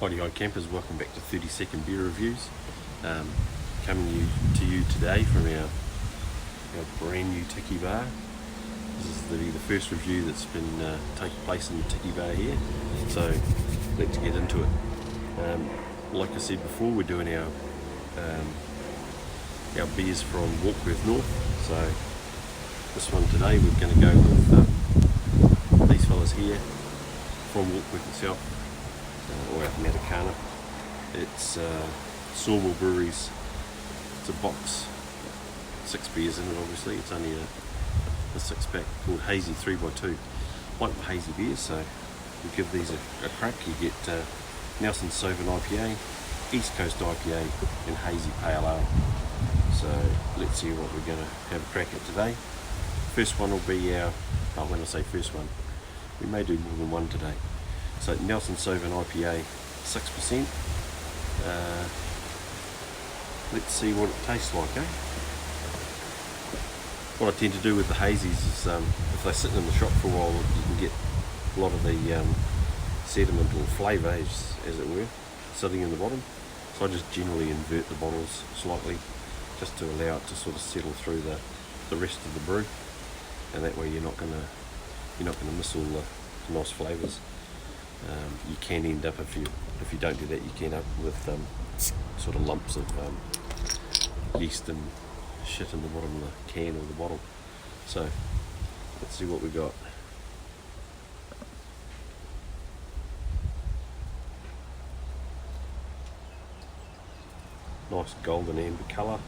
Hi campers, welcome back to 30-second beer reviews. Coming to you today from our brand new tiki bar. This is the first review that's been taking place in the tiki bar here, so let's get into it. Like I said before, we're doing our beers from Warkworth North, so this one today we're going to go with these fellas here from Warkworth itself, or out of Matakana. It's Sawmill Brewery's. It's a box, 6 beers in it obviously. It's only a 6-pack called Hazy 3x2. Like the hazy beers, so we'll give these a crack. You get Nelson's Sauvin IPA, East Coast IPA and Hazy Pale Ale. So let's see what we're going to have a crack at today. First one will be our, when I say first one, we may do more than one today. So Nelson's Sauvin IPA, 6%. Let's see what it tastes like, eh? What I tend to do with the hazies is, if they're sitting in the shop for a while, you can get a lot of the sediment or flavour, as it were, sitting in the bottom. So I just generally invert the bottles slightly, just to allow it to sort of settle through the rest of the brew, and that way you're not gonna miss all the nice flavours. You can end up, if you don't do that, you can end up with sort of lumps of yeast and shit in the bottom of the can or the bottle. So let's see what we got. Nice golden amber colour.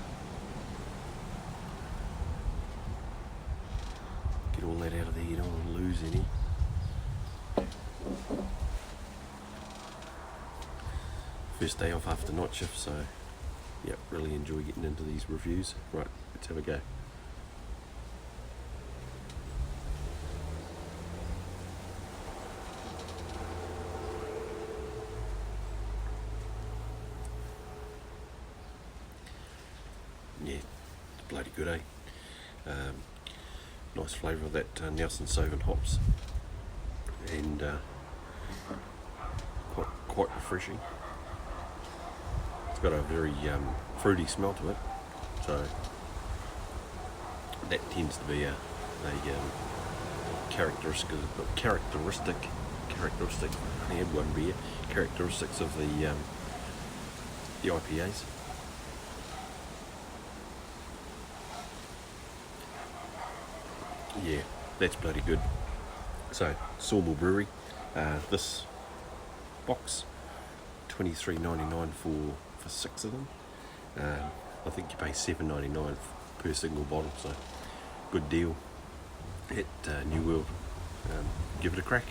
Get all that out of there, you don't want to lose any. First day off after night shift, so yeah, really enjoy getting into these reviews. Right, let's have a go. Yeah, it's bloody good, eh? Nice flavour of that Nelson Sauvin hops, and quite refreshing. It's got a very fruity smell to it, so that tends to be a characteristic. I had one beer. Characteristics of the IPAs. Yeah, that's bloody good. So Sawmill Brewery. This box, $23.99 for 6 of them. I think you pay $7.99 per single bottle, so good deal at New World. Give it a crack.